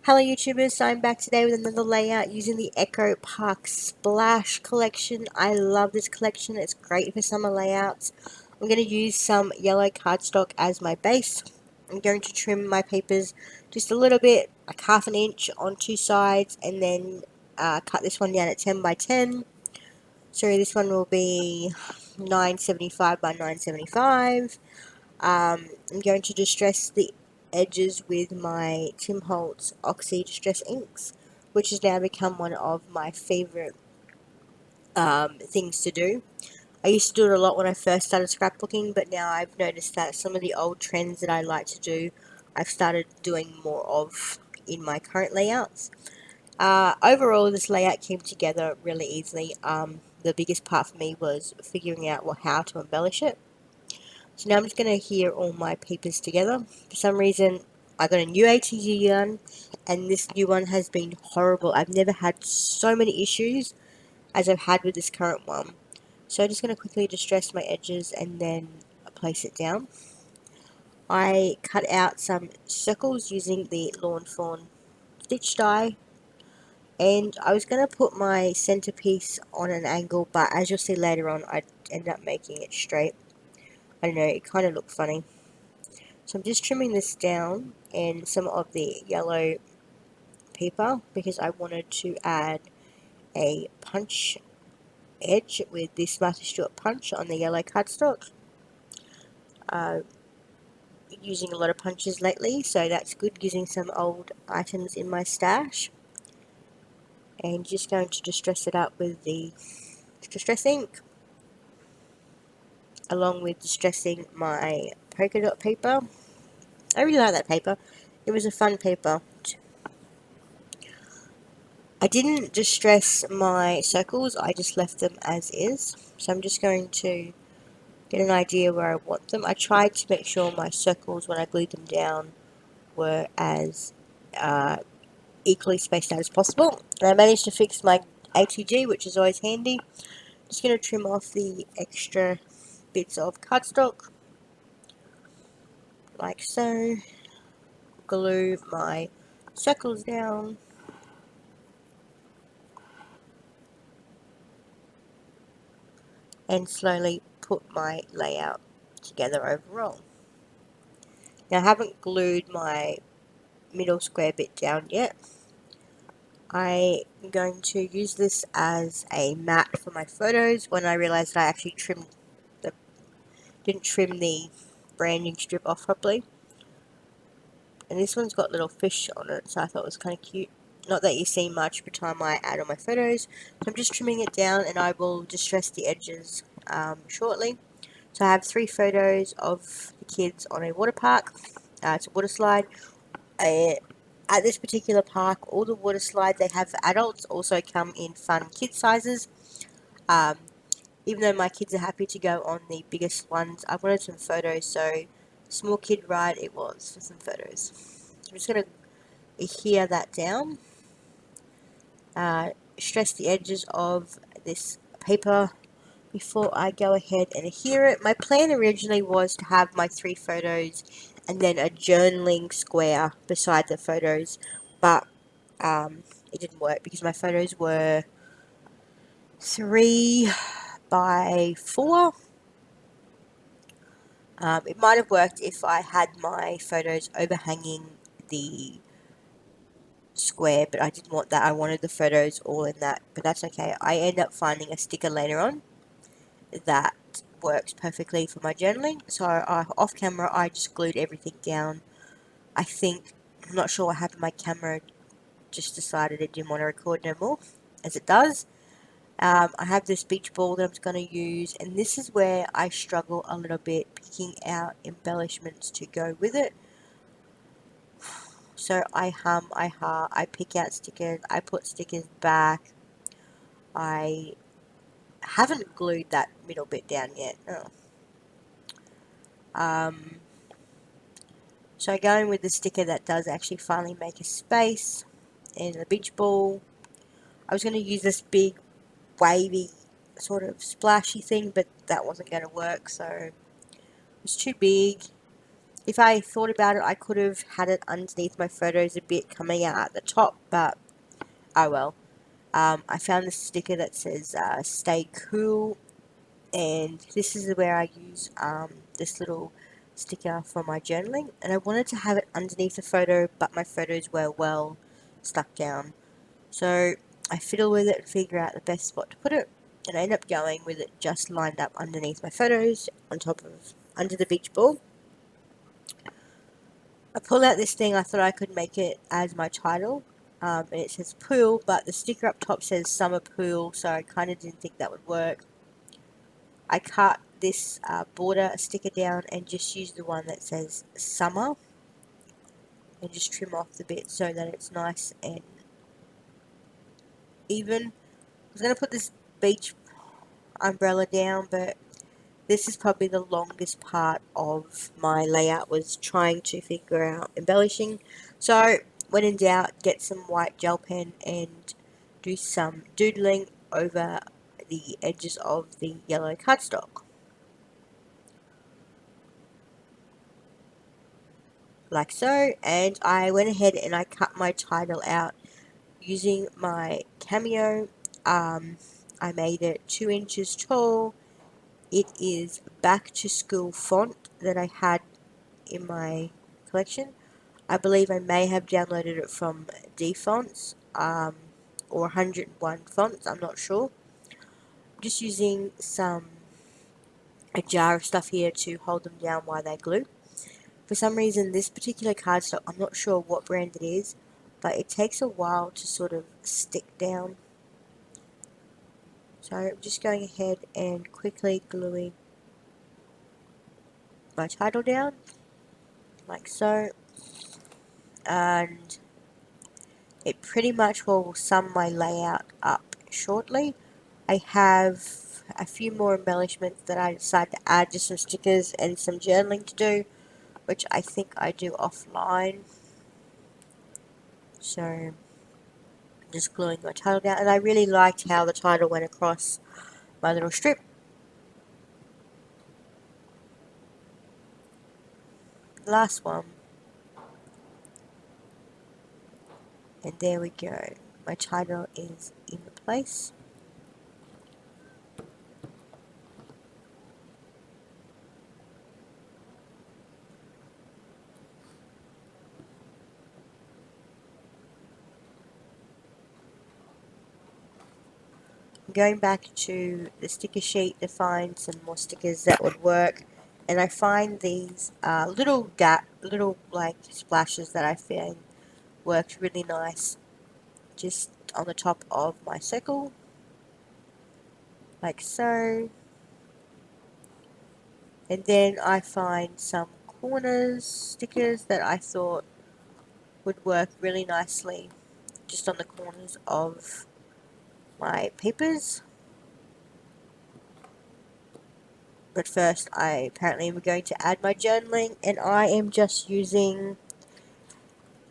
Hello YouTubers, so I'm back today with another layout using the Echo Park Splash collection. I love this collection, it's great for summer layouts. I'm going to use some yellow cardstock as my base. I'm going to trim my papers just a little bit, like half an inch on two sides, and then cut this one down at 10 by 10. So this one will be 975 by 975. I'm going to distress the edges with my Tim Holtz Oxy Distress Inks, which has now become one of my favourite things to do. I used to do it a lot when I first started scrapbooking, but now I've noticed that some of the old trends that I like to do, I've started doing more of in my current layouts. Overall, this layout came together really easily. The biggest part for me was figuring out how to embellish it. So now I'm just going to adhere all my papers together. For some reason, I got a new ATG gun, and this new one has been horrible. I've never had so many issues as I've had with this current one. So I'm just going to quickly distress my edges and then place it down. I cut out some circles using the Lawn Fawn stitch die, and I was going to put my centerpiece on an angle, but as you'll see later on, I end up making it straight. I don't know, it kind of looked funny. So I'm just trimming this down and some of the yellow paper because I wanted to add a punch edge with this Martha Stewart punch on the yellow cardstock. Using a lot of punches lately, so that's good, using some old items in my stash. And just going to distress it up with the distress ink, along with distressing my polka dot paper. I really like that paper. It was a fun paper. I didn't distress my circles, I just left them as is. So I'm just going to get an idea where I want them. I tried to make sure my circles, when I glued them down, were as equally spaced out as possible. And I managed to fix my ATG, which is always handy. Just going to trim off the extra bits of cardstock, like so. Glue my circles down. And slowly put my layout together overall. Now I haven't glued my middle square bit down yet. I'm going to use this as a mat for my photos when I realised that I actually didn't trim the branding strip off properly. And this one's got little fish on it, so I thought it was kind of cute. Not that you see much every time I add on my photos. So I'm just trimming it down, and I will distress the edges shortly. So I have 3 photos of the kids on a water park. It's a water slide. At this particular park, all the water slides they have for adults also come in fun kid sizes. Even though my kids are happy to go on the biggest ones, I wanted some photos, so small kid ride it was for some photos. So I'm just going to adhere that down. Stress the edges of this paper before I go ahead and adhere it. My plan originally was to have my 3 photos and then a journaling square beside the photos, but it didn't work because my photos were 3 by 4. It might have worked if I had my photos overhanging the square, but I didn't want that. I wanted the photos all in that, but that's okay. I end up finding a sticker later on that works perfectly for my journaling. So off camera I just glued everything down. I'm not sure what happened, my camera just decided it didn't want to record no more, as it does. I have this beach ball that I'm going to use, and this is where I struggle a little bit picking out embellishments to go with it. So I hum, I ha, I pick out stickers, I put stickers back. I haven't glued that middle bit down yet. So going with the sticker that does actually finally make a space in the beach ball. I was going to use this big wavy sort of splashy thing, but that wasn't going to work, so it was too big. If I thought about it, I could have had it underneath my photos a bit coming out at the top, but oh well. I found this sticker that says stay cool, and this is where I use this little sticker for my journaling, and I wanted to have it underneath the photo, but my photos were well stuck down. So I fiddle with it and figure out the best spot to put it, and I end up going with it just lined up underneath my photos on top of under the beach ball. I pulled out this thing, I thought I could make it as my title, and it says pool, but the sticker up top says summer pool, so I kind of didn't think that would work. I cut this border sticker down and just use the one that says summer, and just trim off the bit so that it's nice and even. I was going to put this beach umbrella down, but this is probably the longest part of my layout, was trying to figure out embellishing. So when in doubt, get some white gel pen and do some doodling over the edges of the yellow cardstock, like so. And I went ahead and I cut my title out using my Cameo. I made it 2 inches tall. It is back to school font that I had in my collection. I believe I may have downloaded it from DFonts, or 101 fonts, I'm not sure. I'm just using a jar of stuff here to hold them down while they glue. For some reason, this particular cardstock, I'm not sure what brand it is, but it takes a while to sort of stick down. So I'm just going ahead and quickly gluing my title down, like so, and it pretty much will sum my layout up shortly. I have a few more embellishments that I decided to add, just some stickers and some journaling to do, which I think I do offline. So just gluing my title down, and I really liked how the title went across my little strip. Last one, and there we go. My title is in place. Going back to the sticker sheet to find some more stickers that would work, and I find these little like splashes that I found worked really nice just on the top of my circle, like so. And then I find some corners stickers that I thought would work really nicely just on the corners of my papers. But first, I apparently am going to add my journaling, and I am just using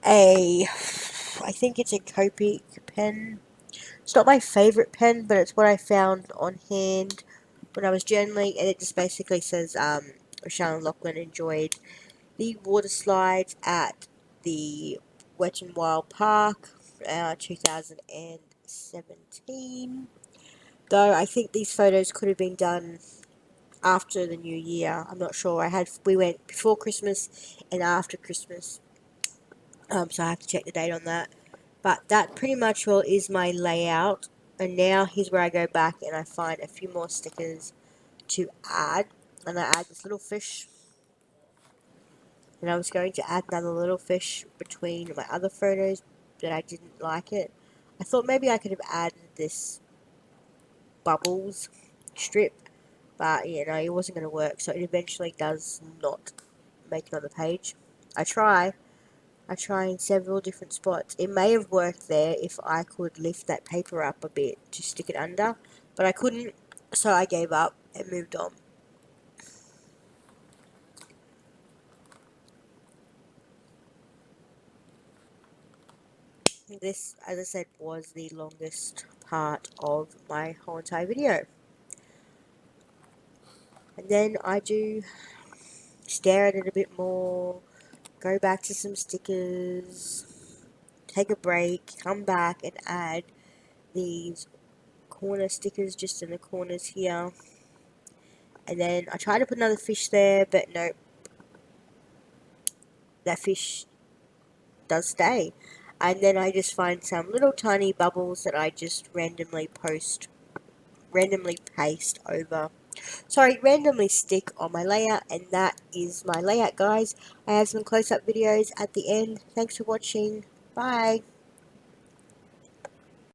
I think it's a Copic pen. It's not my favourite pen, but it's what I found on hand when I was journaling, and it just basically says, Rochelle and Lachlan enjoyed the water slides at the Wet and Wild Park, 2017. Though I think these photos could have been done after the new year. I'm not sure. We went before Christmas and after Christmas, so I have to check the date on that. But that pretty much well is my layout. And now here's where I go back and I find a few more stickers to add. And I add this little fish. And I was going to add another little fish between my other photos, but I didn't like it. I thought maybe I could have added this bubbles strip, but it wasn't going to work. So it eventually does not make it on the page. I try in several different spots. It may have worked there if I could lift that paper up a bit to stick it under, but I couldn't, so I gave up and moved on. This, as I said, was the longest part of my whole entire video. And then I do stare at it a bit more, go back to some stickers, take a break, come back and add these corner stickers just in the corners here. And then I try to put another fish there, but nope, that fish does stay. And then I just find some little tiny bubbles that I just randomly paste over, sorry, randomly stick on my layout, and that is my layout, guys. I have some close-up videos at the end. Thanks for watching. Bye.